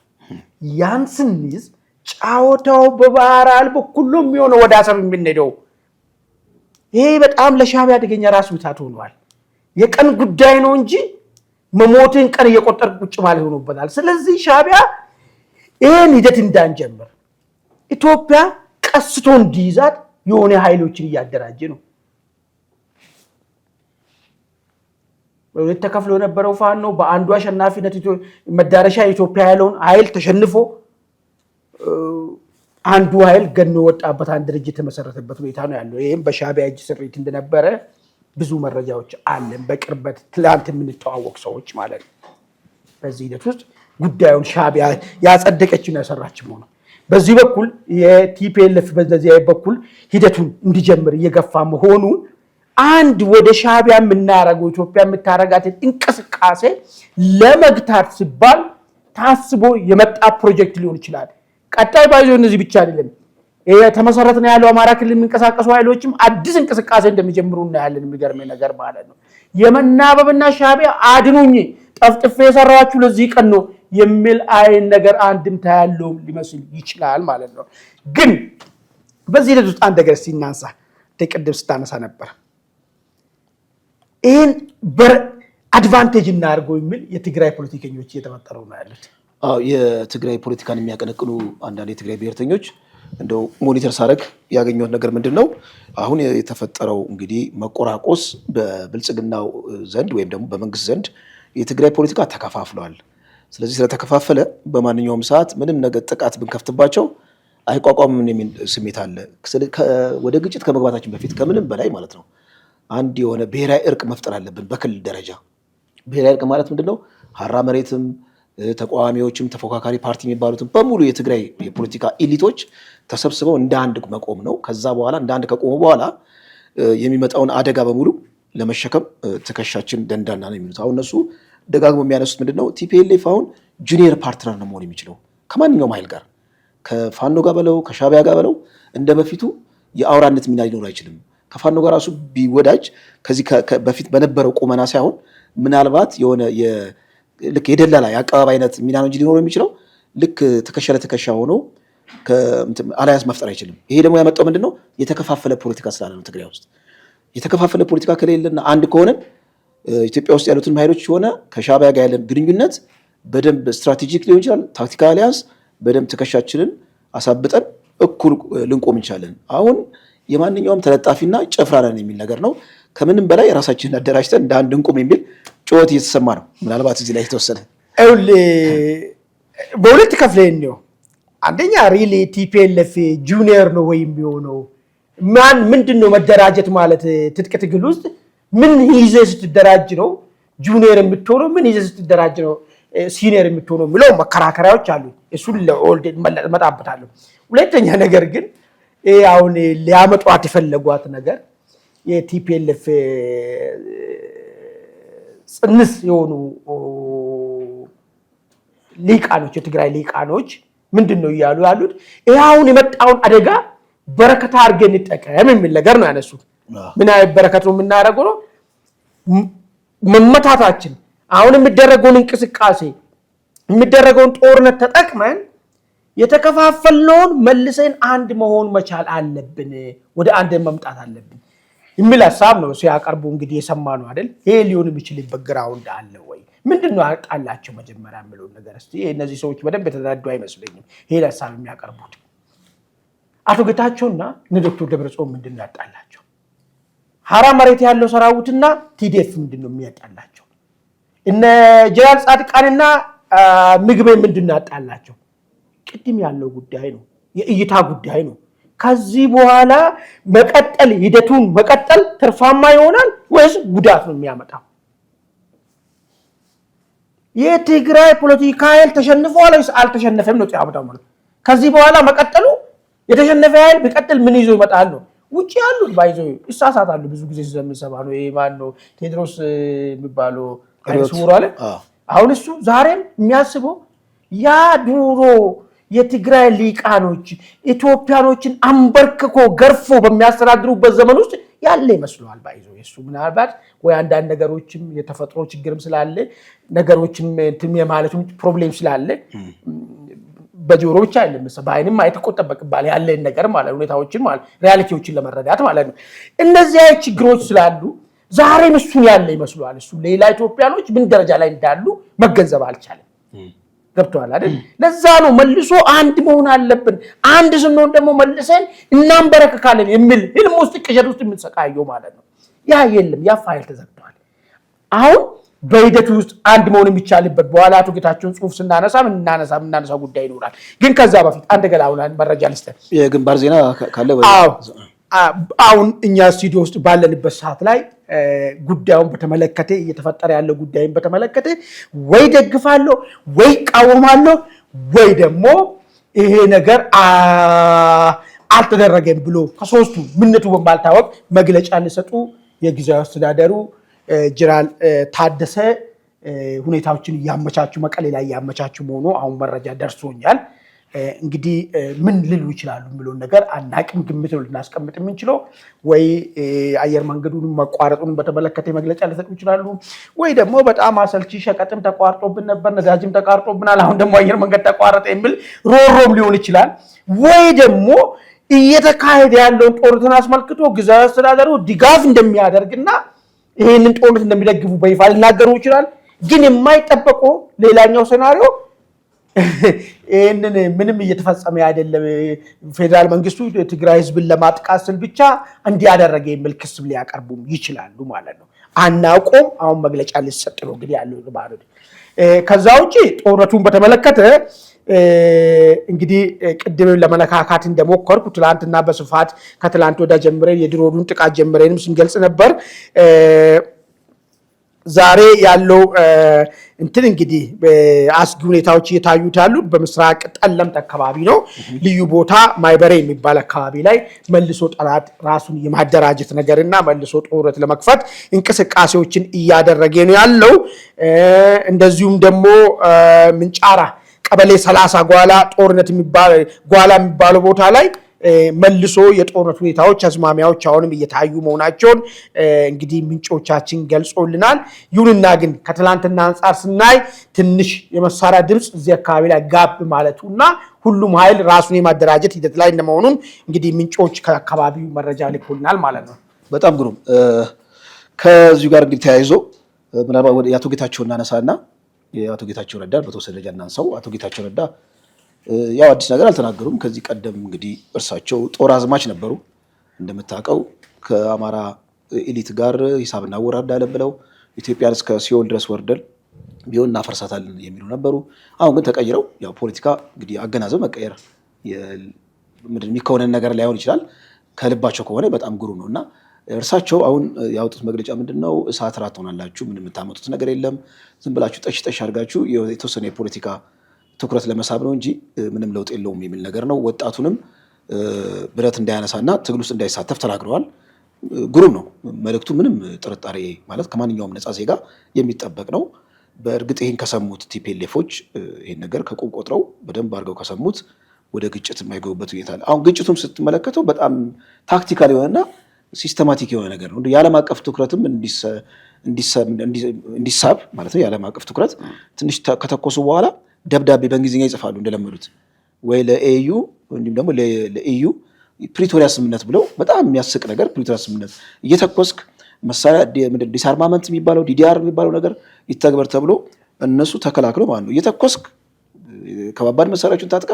ያን ስንይዝ ጫወታው በባህር ኃይል በኩል ነው የሚሆነው፣ ወደ አሰብ የምንሄደው። ይሄ በጣም ለሻዕቢያ አደገኛ ራስ ምታት ሆኗል። የቀን ጉዳይ ነው እንጂ መሞትን ቀን እየቆጠር ቁጭ ማለት ሆኖበታል። ስለዚህ ሻዕቢያ ይሄን ሂደት እንዳንጀምር ኢትዮጵያ ቀስቶ እንዲይዛት የሆነ ኃይሎችን እያደራጀ ነው። በሁለት ተከፍሎ የነበረው ፋኖ በአንዱ አሸናፊነት መዳረሻ ኢትዮጵያ ያለውን ኃይል ተሸንፎ አንዱ ኃይል ገኖ ወጣበት፣ አንድ ድርጅት የተመሰረተበት ሁኔታ ነው ያለው። ይሄም በሻዕቢያ እጅ ስሪት እንደነበረ ብዙ መረጃዎች አለን። በቅርበት ትላንት የምንተዋወቅ ሰዎች ማለት ነው። በዚህ ሂደት ውስጥ ጉዳዩን ሻዕቢያ ያጸደቀችው ያሰራችው ነው። በዚህ በኩል የቲፒኤልኤፍ በዚህ በኩል ሂደቱን እንዲጀምር እየገፋ መሆኑ አንድ ወደ ሻዕቢያ የምናረገው ኢትዮጵያ የምታረጋትን እንቅስቃሴ ለመግታት ሲባል ታስቦ የመጣ ፕሮጀክት ሊሆን ይችላል። ቀጣይ ባይዞ እነዚህ ብቻ አይደለም። የተመሰረተ ነው ያለው አማራ ክልል የሚንቀሳቀሱ ኃይሎችም አዲስ እንቅስቃሴ እንደሚጀምሩ እናያለን። የሚገርመኝ ነገር ማለት ነው የመናበብና ሻዕቢያ አድኑኝ ጠፍጥፌ የሰራችሁ ለዚህ ቀን ነው የሚል አይን ነገር አንድምታ ያለው ሊመስል ይችላል ማለት ነው። ግን በዚህ ሂደት ውስጥ አንድ ነገር ሲናንሳ ቅድም ስታነሳ ነበር ይህን አድቫንቴጅ እናድርገው የሚል የትግራይ ፖለቲከኞች እየተፈጠሩ ነው ያሉት። የትግራይ ፖለቲካን የሚያቀነቅኑ አንዳንድ የትግራይ ብሔርተኞች እንደው ሞኒተር ሳረግ ያገኘሁት ነገር ምንድን ነው? አሁን የተፈጠረው እንግዲህ መቆራቆስ በብልጽግናው ዘንድ ወይም ደግሞ በመንግስት ዘንድ የትግራይ ፖለቲካ ተከፋፍሏል። ስለዚህ ስለተከፋፈለ በማንኛውም ሰዓት ምንም ነገር ጥቃት ብንከፍትባቸው አይቋቋምም የሚል ስሜት አለ። ወደ ግጭት ከመግባታችን በፊት ከምንም በላይ ማለት ነው አንድ የሆነ ብሔራዊ እርቅ መፍጠር አለብን። በክልል ደረጃ ብሔራዊ እርቅ ማለት ምንድነው? ሀራ መሬትም ተቃዋሚዎችም ተፎካካሪ ፓርቲ የሚባሉትም በሙሉ የትግራይ የፖለቲካ ኤሊቶች ተሰብስበው እንደ አንድ መቆም ነው። ከዛ በኋላ እንደ አንድ ከቆሙ በኋላ የሚመጣውን አደጋ በሙሉ ለመሸከም ትከሻችን ደንዳና ነው የሚሉት። አሁን እነሱ ደጋግሞ የሚያነሱት ምንድነው? ቲፒኤልኤፍ አሁን ጁኒየር ፓርትነር ነው መሆን የሚችለው ከማንኛውም ኃይል ጋር፣ ከፋኖ ጋር በለው ከሻዕቢያ ጋር በለው እንደ በፊቱ የአውራነት ሚና ሊኖር አይችልም። ከፋኖ ጋር ራሱ ቢወዳጅ ከዚህ በፊት በነበረው ቁመና ሳይሆን ምናልባት የሆነ ልክ የደላላ የአቀባብ አይነት ሚና ነው እንጂ ሊኖረው የሚችለው ልክ ትከሻ ለትከሻ ሆኖ አላያንስ መፍጠር አይችልም። ይሄ ደግሞ ያመጣው ምንድነው? የተከፋፈለ ፖለቲካ ስላለ ነው። ትግራይ ውስጥ የተከፋፈለ ፖለቲካ ከሌለና አንድ ከሆነን ኢትዮጵያ ውስጥ ያሉትን ኃይሎች ሆነ ከሻዕቢያ ጋር ያለን ግንኙነት በደንብ ስትራቴጂክ ሊሆን ይችላል፣ ታክቲካል አሊያንስ በደንብ ትከሻችንን አሳብጠን እኩል ልንቆም እንችላለን። አሁን የማንኛውም ተለጣፊና ጭፍራ ነን የሚል ነገር ነው። ከምንም በላይ ራሳችንን አደራጅተን እንደ አንድ እንቁም የሚል ጩኸት እየተሰማ ነው። ምናልባት እዚህ ላይ የተወሰነ በሁለት ከፍለን ነው። አንደኛ ሪሊ ቲፒኤልኤፍ ጁኒየር ነው ወይ የሚሆነው? ምንድነው መደራጀት ማለት? ትጥቅ ትግል ውስጥ ምን ይዘህ ስትደራጅ ነው ጁኒየር የምትሆነው? ምን ይዘህ ስትደራጅ ነው ሲኒየር የምትሆነው የሚለው መከራከሪያዎች አሉ። እሱን ለኦልድ መጣበታለሁ። ሁለተኛ ነገር ግን አሁን ሊያመጧት የፈለጓት ነገር የቲፒኤልኤፍ ጽንስ የሆኑ ሊቃኖች የትግራይ ሊቃኖች ምንድነው እያሉ ያሉት? ይሄ አሁን የመጣውን አደጋ በረከት አድርገን እንጠቀም የሚል ነገር ነው ያነሱት። ምን አይነት በረከት ነው የምናደርገው ነው? መመታታችን አሁን የሚደረገውን እንቅስቃሴ የሚደረገውን ጦርነት ተጠቅመን የተከፋፈልነውን መልሰን አንድ መሆን መቻል አለብን፣ ወደ አንድ መምጣት አለብን የሚል ሀሳብ ነው ሲያቀርቡ እንግዲህ የሰማነው አይደል? ይሄ ሊሆን የሚችልበት ግራውንድ አለ ወይ? ምንድነው አጣላቸው መጀመሪያ የምለው ነገር እስቲ እነዚህ ሰዎች በደንብ የተደራጁ አይመስለኝም ይሄ ለሳብ የሚያቀርቡት አቶ ጌታቸውና ዶክተር ደብረጽዮን ምንድነው ያጣላቸው ሐራ መሬት ያለው ሰራዊትና ቲዲኤፍ ምንድነው የሚያጣላቸው እነ ጀነራል ጻድቃንና ምግቤ ምንድነው ያጣላቸው ቅድም ያለው ጉዳይ ነው የእይታ ጉዳይ ነው ከዚህ በኋላ መቀጠል ሂደቱን መቀጠል ትርፋማ ይሆናል ወይስ ጉዳት ነው የሚያመጣው የትግራይ ፖለቲካ ኃይል ተሸንፏል ወይስ አልተሸነፈም ነው ያመጣው ማለት ከዚህ በኋላ መቀጠሉ የተሸነፈ ኃይል ቢቀጥል ምን ይዞ ይመጣል ነው ውጪ ያሉት ባይዞ ይሳሳታሉ ብዙ ጊዜ ስለምንሰማ ነው ይሄ ማን ነው ቴድሮስ የሚባለው አይሱሩ አለ አሁን እሱ ዛሬም የሚያስበው ያ ዱሮ የትግራይ ሊቃኖች ኢትዮጵያኖችን አንበርክኮ ገርፎ በሚያስተዳድሩበት ዘመን ውስጥ ያለ ይመስላል ባይዞ እሱ ምናልባት ወይ አንዳንድ ነገሮችም የተፈጥሮ ችግርም ስላለ ነገሮችም እንትም የማለቱም ፕሮብሌም ስላለ በጆሮ ብቻ አይደለም በአይንም አይተቆጠበቅባል ያለ ነገር ማለት ሁኔታዎችን ማለት ሪያሊቲዎችን ለመረዳት ማለት ነው እነዚህ ችግሮች ስላሉ ዛሬም እሱን ያለ ይመስላል እሱ ሌላ ኢትዮጵያኖች ምን ደረጃ ላይ እንዳሉ መገንዘብ አልቻለም ገብቷል አይደል ለዛ ነው መልሶ አንድ መሆን አለብን አንድ ስንሆን ደግሞ መልሰን እናንበረከካለን የሚል ህልም ውስጥ ቅዠት ውስጥ የምንሰቃየው ማለት ነው ያ የለም ያ ፋይል ተዘግቷል አሁን በሂደቱ ውስጥ አንድ መሆን የሚቻልበት በኋላ አቶ ጌታቸውን ጽሁፍ ስናነሳ ጉዳይ ይኖራል ግን ከዛ በፊት አንድ ገላውላን መረጃ ልስተ የግንባር ዜና ካለ አሁን እኛ ስቱዲዮ ውስጥ ባለንበት ሰዓት ላይ ጉዳዩን በተመለከተ እየተፈጠረ ያለው ጉዳይን በተመለከተ ወይ ደግፋለሁ ወይ ቃወማለሁ ወይ ደግሞ ይሄ ነገር አልተደረገም ብሎ ከሶስቱ ምንቱ በማልታወቅ መግለጫ ሊሰጡ የጊዜያዊ አስተዳደሩ ጀነራል ታደሰ ሁኔታዎችን ያመቻቹ መቀሌ ላይ ያመቻቹ መሆኑ አሁን መረጃ ደርሶኛል እንግዲህ ምን ሊሉ ይችላሉ ብለው ነገር አናቅም ግምት ነው ልናስቀምጥ የምንችለው ወይ አየር መንገዱን መቋረጡን በተመለከተ መግለጫ ሊሰጡ ይችላሉ ወይ ደግሞ በጣም አሰልቺ ሸቀጥም ተቋርጦብን ነበር ነዳጅም ተቋርጦብናል አሁን ደግሞ አየር መንገድ ተቋረጠ የሚል ሮሮም ሊሆን ይችላል ወይ ደግሞ እየተካሄደ ያለውን ጦርነትን አስመልክቶ ጊዜያዊ አስተዳደሩ ድጋፍ እንደሚያደርግና ይሄንን ጦርነት እንደሚደግፉ በይፋ ሊናገሩ ይችላል ግን የማይጠበቀው ሌላኛው ሴናሪዮ ይሄንን ምንም እየተፈጸመ አይደለም ፌደራል መንግስቱ ትግራይ ህዝብን ለማጥቃት ስል ብቻ እንዲያደረገ የሚል ክስ ሊያቀርቡም ይችላሉ ማለት ነው አናውቆም አሁን መግለጫ ሊሰጥ ነው እንግዲህ ያለው ማለት ከዛ ውጪ ጦርነቱን በተመለከተ እንግዲህ ቅድም ለመነካካት እንደሞከርኩ ትላንትና በስፋት ከትላንት ወደ ጀምረን የድሮዱን ጥቃት ጀምረንም ስንገልጽ ነበር ዛሬ ያለው እንትን እንግዲህ አስጊ ሁኔታዎች እየታዩት ያሉት በምስራቅ ጠለምት አካባቢ ነው ልዩ ቦታ ማይበሬ የሚባል አካባቢ ላይ መልሶ ጠላት ራሱን የማደራጀት ነገርና መልሶ ጦርነት ለመክፈት እንቅስቃሴዎችን እያደረገ ነው ያለው እንደዚሁም ደግሞ ምንጫራ ቀበሌ 30 ጓላ ጦርነት የሚባለው ቦታ ላይ መልሶ የጦርነት ሁኔታዎች አዝማሚያዎች አሁንም እየታዩ መሆናቸውን እንግዲህ ምንጮቻችን ገልጾልናል ይሁንና ግን ከትላንትና አንፃር ስናይ ትንሽ የመሳሪያ ድምጽ እዚህ አካባቢ ላይ ጋብ ማለቱና ሁሉም ኃይል ራሱን የማደራጀት ሂደት ላይ እንደመሆኑን እንግዲህ ምንጮች ከአካባቢው መረጃ ልኮልናል ማለት ነው በጣም ግሩም ከዚሁ ጋር እንግዲህ ተያይዞ ምናልባት ወደ አቶ ጌታቸው እናነሳና የአቶ ጌታቸው ረዳ በተወሰነ ደረጃ እናንሳው አቶ ጌታቸው ረዳ ያው አዲስ ነገር አልተናገሩም ከዚህ ቀደም እንግዲህ እርሳቸው ጦር አዝማች ነበሩ እንደምታውቀው ከአማራ ኤሊት ጋር ሂሳብ እናወራርዳለን ብለው ኢትዮጵያን እስከ ሲኦል ድረስ ወርደን ቢሆን እናፈርሳታለን የሚሉ ነበሩ አሁን ግን ተቀይረው ያው ፖለቲካ እንግዲህ አገናዘብ መቀየር ምንድን የሚከወነን ነገር ላይሆን ይችላል ከልባቸው ከሆነ በጣም ግሩም ነውና እርሳቸው አሁን ያወጡት መግለጫ ምንድነው እሳት ራት ሆናላችሁ ምንም የምታመጡት ነገር የለም ዝም ብላችሁ ጠሽ አድርጋችሁ የተወሰነ የፖለቲካ ትኩረት ለመሳብ ነው እንጂ ምንም ለውጥ የለውም የሚል ነገር ነው ወጣቱንም ብረት እንዳያነሳና ትግል ውስጥ እንዳይሳተፍ ተናግረዋል ግሩም ነው መልእክቱ ምንም ጥርጣሬ ማለት ከማንኛውም ነፃ ዜጋ የሚጠበቅ ነው በእርግጥ ይሄን ከሰሙት ቲፒኤልኤፎች ይሄን ነገር ከቁም ቆጥረው በደንብ አድርገው ከሰሙት ወደ ግጭት የማይገቡበት ሁኔታ አለ አሁን ግጭቱም ስትመለከተው በጣም ታክቲካል የሆነና ሲስተማቲክ የሆነ ነገር ነው የዓለም አቀፍ ትኩረትም እንዲሳብ ማለት ነው የዓለም አቀፍ ትኩረት ትንሽ ከተኮሱ በኋላ ደብዳቤ በእንግሊዝኛ ይጽፋሉ እንደለመዱት ወይ ለኤዩ ወይም ደግሞ ለኤዩ ፕሪቶሪያ ስምምነት ብለው በጣም የሚያስቅ ነገር ፕሪቶሪያ ስምምነት እየተኮስክ መሳሪያ ዲስአርማመንት የሚባለው ዲዲአር የሚባለው ነገር ይተግበር ተብሎ እነሱ ተከላክሎ ማለት ነው እየተኮስክ ከባባድ መሳሪያዎችን ታጥቀ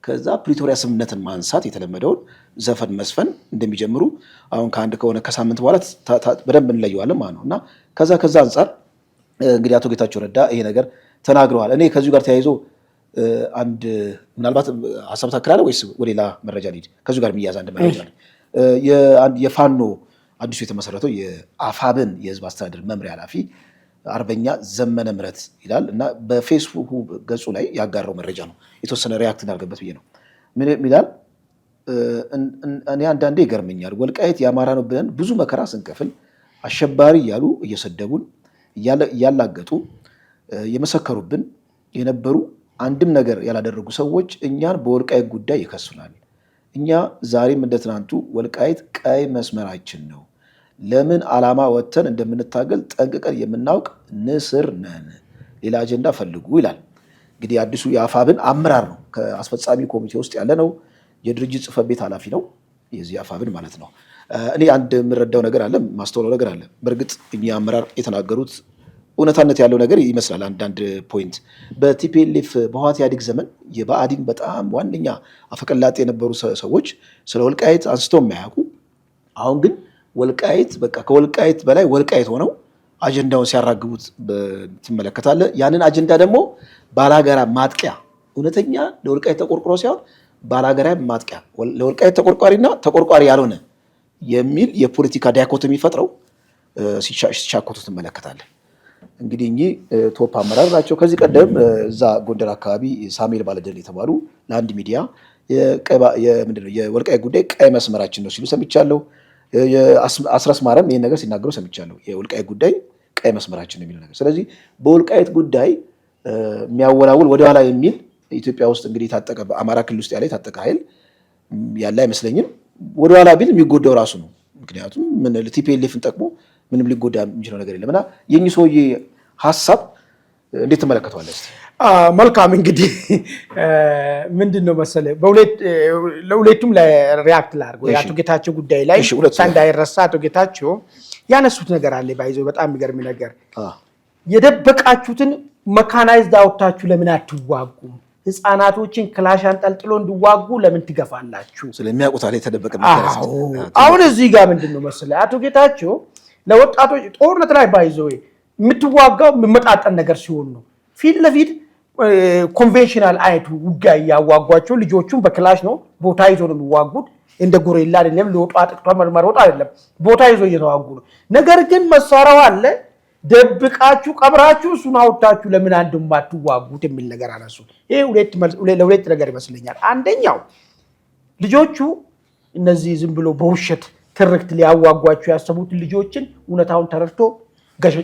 ከዛ ፕሪቶሪያ ስምምነትን ማንሳት የተለመደውን ዘፈን መስፈን እንደሚጀምሩ አሁን ከአንድ ከሆነ ከሳምንት በኋላ በደንብ እንለየዋለን ማለት ነው። እና ከዛ አንፃር እንግዲህ አቶ ጌታቸው ረዳ ይሄ ነገር ተናግረዋል። እኔ ከዚሁ ጋር ተያይዞ አንድ ምናልባት ሀሳብ ታክላለህ ወይስ ወደ ሌላ መረጃ ልሂድ? ከዚሁ ጋር የሚያዝ አንድ መረጃ ነው። የፋኖ አዲሱ የተመሰረተው የአፋብን የህዝብ አስተዳደር መምሪያ ኃላፊ አርበኛ ዘመነ ምረት ይላል እና በፌስቡክ ገጹ ላይ ያጋራው መረጃ ነው። የተወሰነ ሪያክት እናድርግበት ብዬ ነው። ምን ይላል? እኔ አንዳንዴ ይገርመኛል። ወልቃይት የአማራ ነው ብለን ብዙ መከራ ስንከፍል አሸባሪ እያሉ እየሰደቡን እያላገጡ የመሰከሩብን የነበሩ አንድም ነገር ያላደረጉ ሰዎች እኛን በወልቃይት ጉዳይ ይከሱናል። እኛ ዛሬም እንደ ትናንቱ ወልቃይት ቀይ መስመራችን ነው። ለምን ዓላማ ወጥተን እንደምንታገል ጠንቅቀን የምናውቅ ንስር ነን። ሌላ አጀንዳ ፈልጉ ይላል። እንግዲህ አዲሱ የአፋብን አመራር ነው። ከአስፈጻሚ ኮሚቴ ውስጥ ያለ ነው። የድርጅት ጽሕፈት ቤት ኃላፊ ነው። የዚህ አፋብን ማለት ነው። እኔ አንድ የምረዳው ነገር አለ፣ ማስተዋለው ነገር አለ። በእርግጥ እኚህ አመራር የተናገሩት እውነታነት ያለው ነገር ይመስላል። አንዳንድ ፖይንት በቲፒኤልኤፍ በህወሓት ኢህአዴግ ዘመን የብአዴን በጣም ዋነኛ አፈቀላጤ የነበሩ ሰዎች ስለ ወልቃይት አንስተው የማያውቁ አሁን ግን ወልቃይት በቃ ከወልቃይት በላይ ወልቃይት ሆነው አጀንዳውን ሲያራግቡት ትመለከታለህ። ያንን አጀንዳ ደግሞ ባላገራ ማጥቂያ እውነተኛ ለወልቃይት ተቆርቋሪ ሳይሆን ባላገራ ማጥቂያ ለወልቃይት ተቆርቋሪና ተቆርቋሪ ያልሆነ የሚል የፖለቲካ ዳይኮቶሚ ፈጥረው ሲሻኮቱ ትመለከታለህ። እንግዲህ እኚህ ቶፕ አመራር ናቸው። ከዚህ ቀደም እዛ ጎንደር አካባቢ ሳሙኤል ባለደል የተባሉ ለአንድ ሚዲያ የወልቃይት ጉዳይ ቀይ መስመራችን ነው ሲሉ ሰምቻለሁ። አስረስ ማረም ይህን ነገር ሲናገሩ ሰምቻለሁ። የወልቃይት ጉዳይ ቀይ መስመራችን ነው የሚለው ነገር። ስለዚህ በወልቃይት ጉዳይ የሚያወላውል ወደኋላ የሚል ኢትዮጵያ ውስጥ እንግዲህ የታጠቀ በአማራ ክልል ውስጥ ያለ የታጠቀ ኃይል ያለ አይመስለኝም። ወደኋላ ቢል የሚጎዳው ራሱ ነው። ምክንያቱም ቲፒኤልኤፍን ጠቅሞ ምንም ሊጎዳ የሚችለው ነገር የለም እና የኚህ ሰውዬ ሀሳብ እንዴት ትመለከተዋለህ? መልካም እንግዲህ ምንድን ነው መሰለህ ለሁለቱም ሪያክት ላድርግ። የአቶ ጌታቸው ጉዳይ ላይ እንዳይረሳ አቶ ጌታቸው ያነሱት ነገር አለ። ባይዘው በጣም የሚገርም ነገር የደበቃችሁትን መካናይዝድ አውጥታችሁ ለምን አትዋጉም? ህፃናቶችን ክላሽ አንጠልጥሎ እንዲዋጉ ለምን ትገፋላችሁ? ስለሚያውቁት አለ የተደበቀ አሁን እዚህ ጋር ምንድን ነው መሰለህ አቶ ጌታቸው ለወጣቶች ጦርነት ላይ ባይዘው የምትዋጋው የምመጣጠን ነገር ሲሆን ነው። ፊት ለፊት ኮንቬንሽናል አይነቱ ውጊያ እያዋጓቸው ልጆቹን በክላሽ ነው ቦታ ይዞ ነው የሚዋጉት። እንደ ጎሬላ አይደለም፣ ለወጣ አጥቅቷ መሮጥ አይደለም፣ ቦታ ይዞ እየተዋጉ ነው። ነገር ግን መሳሪያው አለ፣ ደብቃችሁ ቀብራችሁ እሱን አውጥታችሁ ለምን አንድም አትዋጉት የሚል ነገር አነሱ። ይሄ ለሁለት ነገር ይመስለኛል። አንደኛው ልጆቹ እነዚህ ዝም ብሎ በውሸት ትርክት ሊያዋጓቸው ያሰቡት ልጆችን እውነታውን ተረድቶ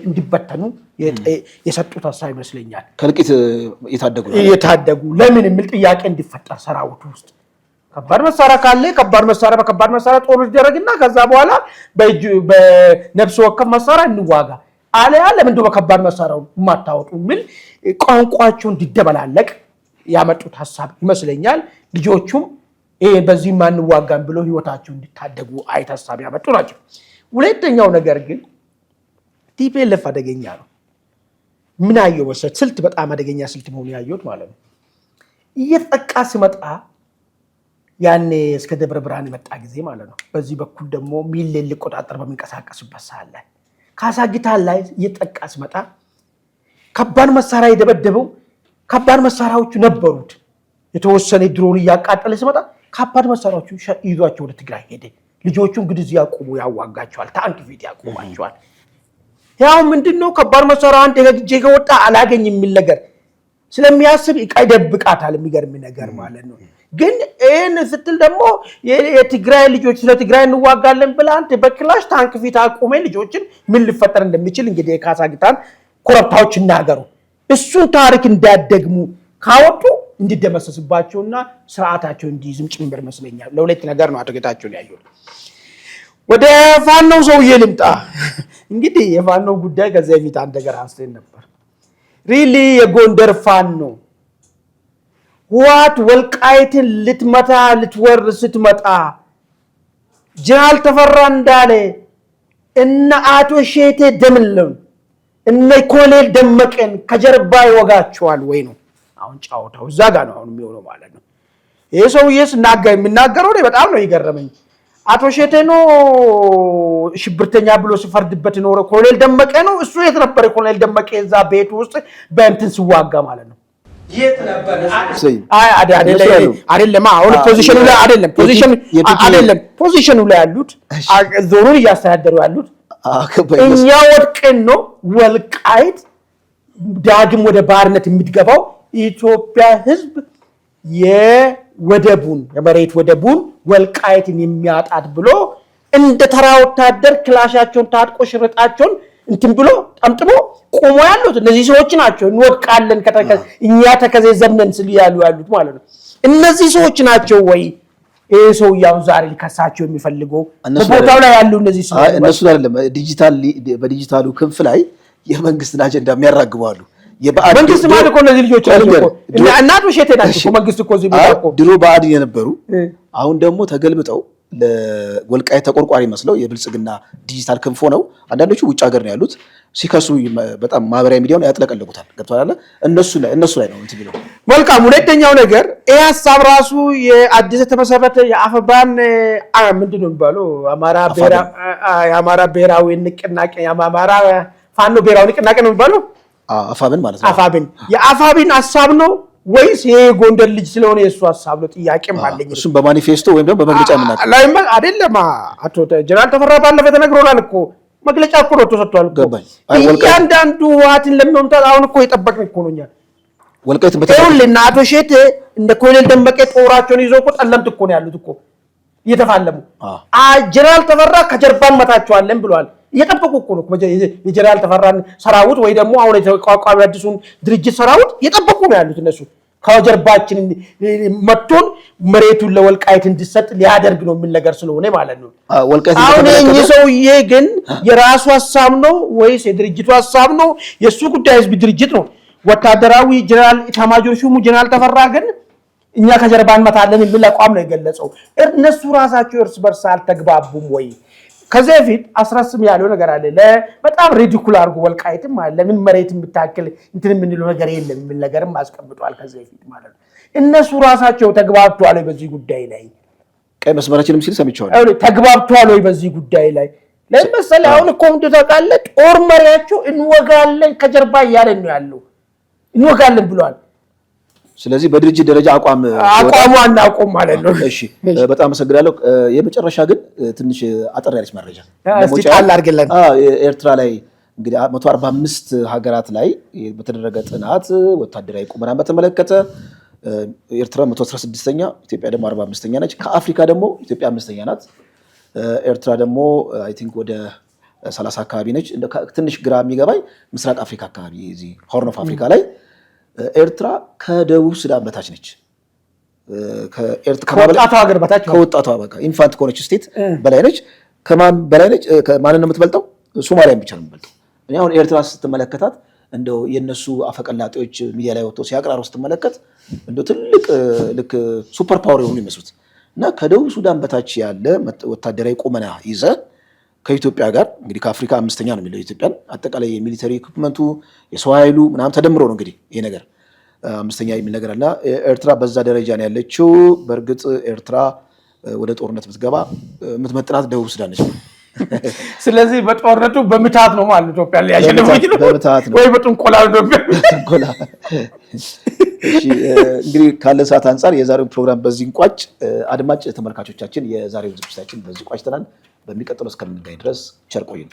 እንዲበተኑ የሰጡት ሀሳብ ይመስለኛል። ከልቂት የታደጉ ለምን የሚል ጥያቄ እንዲፈጠር ሰራዊቱ ውስጥ ከባድ መሳሪያ ካለ ከባድ መሳሪያ በከባድ መሳሪያ ጦርነት ይደረግና ከዛ በኋላ በነፍስ ወከፍ መሳሪያ እንዋጋ አለያ ለምን በከባድ መሳሪያው የማታወጡ የሚል ቋንቋቸው እንዲደበላለቅ ያመጡት ሀሳብ ይመስለኛል። ልጆቹም በዚህ ማንዋጋን ብሎ ህይወታቸው እንዲታደጉ አይነት ሀሳብ ያመጡ ናቸው። ሁለተኛው ነገር ግን ቲፒኤልኤፍ አደገኛ ነው። ምን አየው መሰለህ? ስልት በጣም አደገኛ ስልት መሆኑ ያየሁት ማለት ነው። እየተጠቃ ሲመጣ ያኔ እስከ ደብረ ብርሃን የመጣ ጊዜ ማለት ነው። በዚህ በኩል ደግሞ ሚሌን ሊቆጣጠር በሚንቀሳቀሱበት ሰዓት ላይ ካሳጊታን ላይ እየተጠቃ ሲመጣ ከባድ መሳሪያ የደበደበው ከባድ መሳሪያዎቹ ነበሩት። የተወሰነ ድሮን እያቃጠለ ሲመጣ ከባድ መሳሪያዎቹ ይዟቸው ወደ ትግራይ ሄደ። ልጆቹ እንግዲህ እዚህ ያቆሙ ያዋጋቸዋል። ታንክ ፊት ያቆማቸዋል። ያው ምንድነው ከባድ መሳሪያ አንተ ሄጄ ከወጣ አላገኝ የሚል ነገር ስለሚያስብ ይደብቃታል። የሚገርም ነገር ማለት ነው። ግን እን ስትል ደግሞ የትግራይ ልጆች ስለ ትግራይ እንዋጋለን ብለህ አንተ በክላሽ ታንክ ፊት አቆመ ልጆችን ምን ሊፈጠር እንደሚችል እንግዲህ የካሳጊታን ኮረብታዎች ይናገሩ። እሱን ታሪክ እንዳያደግሙ ካወጡ እንዲደመሰስባቸውና ስርዓታቸው እንዲይዝም ጭምር ይመስለኛል። ለሁለት ነገር ነው አቶ ጌታቸው ያየው። ወደ ፋኖው ሰውዬ ልምጣ። እንግዲህ የፋኖ ጉዳይ ከዚህ በፊት አንድ ነገር አንስተን ነበር። ሪሊ የጎንደር ፋኖ ህወሓት ወልቃይትን ልትወር ስትመጣ ጀነራል ተፈራ እንዳለ እነ አቶ ሼቴ ደምለው እነ ኮሎኔል ደመቀን ከጀርባ ይወጋቸዋል ወይ ነው አሁን ጫወታው እዛ ጋር ነው አሁን የሚሆነው ማለት ነው። ይሄ ሰውዬ የሚናገረው በጣም ነው ይገረመኝ። አቶ ሼቴ ነው ሽብርተኛ ብሎ ሲፈርድበት ኖሮ ኮሎኔል ደመቀ ነው እሱ የት ነበር? ኮሎኔል ደመቀ እዛ ቤት ውስጥ በእንትን ሲዋጋ ማለት ነው የት ነበር? አይደለም አሁን ፖዚሽኑ ላይ አይደለም ፖዚሽኑ ላይ ያሉት ዞኑን እያስተዳደሩ ያሉት እኛ ወድቀን ነው ወልቃይት ዳግም ወደ ባርነት የምትገባው ኢትዮጵያ ህዝብ የወደቡን የመሬት ወደቡን ወልቃይትን የሚያጣት ብሎ እንደ ተራ ወታደር ክላሻቸውን ታጥቆ ሽርጣቸውን እንትን ብሎ ጠምጥሞ ቆሞ ያሉት እነዚህ ሰዎች ናቸው። እንወድቃለን እኛ ተከዜ ዘመን ስል ያሉት ማለት ነው። እነዚህ ሰዎች ናቸው ወይ ይሄ ሰው ያው ዛሬ ሊከሳቸው የሚፈልገው በቦታው ላይ ያሉ እነዚህ ሰዎች እነሱ አይደለም በዲጂታሉ ክንፍ ላይ የመንግስትን አጀንዳ የሚያራግባሉ። መንግስት ማለት እኮ እነዚህ ልጆች ናቸው እኮ እናቱ ሼቴ ናቸው። መንግስት እኮ እዚህ ቦታ እኮ ድሮ ብአዴን የነበሩ አሁን ደግሞ ተገልብጠው ለወልቃይት ተቆርቋሪ መስለው የብልጽግና ዲጂታል ክንፍ ሆነው አንዳንዶቹ ውጭ ሀገር ነው ያሉት ሲከሱ በጣም ማህበራዊ ሚዲያውን ያጥለቀለቁታል። ገብቷል። እነሱ ላይ ነው እንትን ቢለው መልካም። ሁለተኛው ነገር ይሄ ሀሳብ ራሱ የአዲስ የተመሰረተ የአፈባን ምንድን ነው የሚባለው የአማራ ብሔራዊ ንቅናቄ የአማራ ፋኖ ብሔራዊ ንቅናቄ ነው የሚባለው አፋብን ማለት ነው። አፋብን የአፋብን ሀሳብ ነው ወይስ ይሄ ጎንደር ልጅ ስለሆነ የሱ ሀሳብ ነው? ጥያቄም አለኝ። እሱም በማኒፌስቶ ወይም ደግሞ በመግለጫ ምናምን ላይ አይደለም። አቶ ጀነራል ተፈራ ባለፈ ተነግሮናል እኮ መግለጫ እኮ ነው ተሰጥቷል እኮ እያንዳንዱ ህወሓትን ለመምታት አሁን እኮ የጠበቅን እኮ ነው እኛ ወልቃይትን በተለይ አቶ ሼቴ እንደ ኮሎኔል ደመቀ ጦራቸውን ይዘው እኮ ጠለምት እኮ ነው ያሉት እኮ እየተፋለሙ ጀነራል ተፈራ ከጀርባን መታቸዋለን ብለዋል። እየጠበቁ እኮ ነው የጀነራል ተፈራን ሰራዊት ወይ ደግሞ አሁን የተቋቋመ አዲሱን ድርጅት ሰራዊት እየጠበቁ ነው ያሉት እነሱ ከጀርባችን መጥቶን መሬቱን ለወልቃይት እንዲሰጥ ሊያደርግ ነው የሚል ነገር ስለሆነ ማለት ነው። አሁን ይሄ ሰውዬ ግን የራሱ ሀሳብ ነው ወይስ የድርጅቱ ሀሳብ ነው? የሱ ጉዳይ ህዝብ ድርጅት ነው። ወታደራዊ ጀነራል ኢታማዦር ሹሙ ጀነራል ተፈራ ግን እኛ ከጀርባ እንመታለን የሚል አቋም ነው የገለጸው። እነሱ ራሳቸው እርስ በርስ አልተግባቡም ወይ? ከዚህ በፊት አስራስም ያለው ነገር አለ በጣም ሪዲኩል አድርጎ ወልቃይትም አለ ለምን መሬት የምታክል እንትን የምንለው ነገር የለም የሚል ነገርም አስቀምጧል ከዚህ በፊት ማለት ነው። እነሱ ራሳቸው ተግባብቷል በዚህ ጉዳይ ላይ? ቀይ መስመራችንም ሲል ሰምቻለሁ። ተግባብቷል ወይ በዚህ ጉዳይ ላይ? ለምሳሌ አሁን እኮ እንደታውቃለህ ጦር መሪያቸው እንወጋለን ከጀርባ እያለን ነው ያለው እንወጋለን ብሏል። ስለዚህ በድርጅት ደረጃ አቋሙ አናውቅም ማለት ነው። እሺ በጣም አመሰግናለሁ። የመጨረሻ ግን ትንሽ አጠር ያለች መረጃ እስቲ ጣል አድርግልን። ኤርትራ ላይ እንግዲህ 145 ሀገራት ላይ በተደረገ ጥናት ወታደራዊ ቁመናን በተመለከተ ኤርትራ 116ኛ ኢትዮጵያ ደግሞ 45ኛ ነች። ከአፍሪካ ደግሞ ኢትዮጵያ 5ኛ ናት። ኤርትራ ደግሞ አይ ቲንክ ወደ 30 አካባቢ ነች። ትንሽ ግራ የሚገባኝ ምስራቅ አፍሪካ አካባቢ እዚህ ሆርን ኦፍ አፍሪካ ላይ ኤርትራ ከደቡብ ሱዳን በታች ነች። ከወጣቷ ሀገር በታች ከወጣቷ በቃ ኢንፋንት ከሆነች ስቴት በላይ ነች። ከማን በላይ ነች? ከማንን ነው የምትበልጠው? ሶማሊያን ብቻ ነው የምትበልጠው። እኔ አሁን ኤርትራ ስትመለከታት እንደው የነሱ አፈቀላጤዎች ሚዲያ ላይ ወጥተው ሲያቀራሩ ስትመለከት እንደው ትልቅ ልክ ሱፐር ፓወር የሆኑ ይመስሉት እና ከደቡብ ሱዳን በታች ያለ ወታደራዊ ቁመና ይዘ ከኢትዮጵያ ጋር እንግዲህ ከአፍሪካ 5ኛ ነው የሚለው ኢትዮጵያን አጠቃላይ የሚሊተሪ ኢኩፕመንቱ የሰው ኃይሉ ምናምን ተደምሮ ነው እንግዲህ ይሄ ነገር 5ኛ የሚል ነገር አለ። ኤርትራ በዛ ደረጃ ነው ያለችው። በእርግጥ ኤርትራ ወደ ጦርነት ብትገባ የምትመጥናት ደቡብ ሱዳን ነች። ስለዚህ በጦርነቱ በምታት ነው ማለት ኢትዮጵያ ላይ ያሸነፈው ወይ በጥንቆላ ነው በጥንቆላ። እሺ እንግዲህ ካለ ሰዓት አንፃር የዛሬው ፕሮግራም በዚህ እንቋጭ። አድማጭ ተመልካቾቻችን የዛሬው ዝግጅታችን በዚህ ቋጭተናል። በሚቀጥለው እስከምንገናኝ ድረስ ቸር ቆዩን።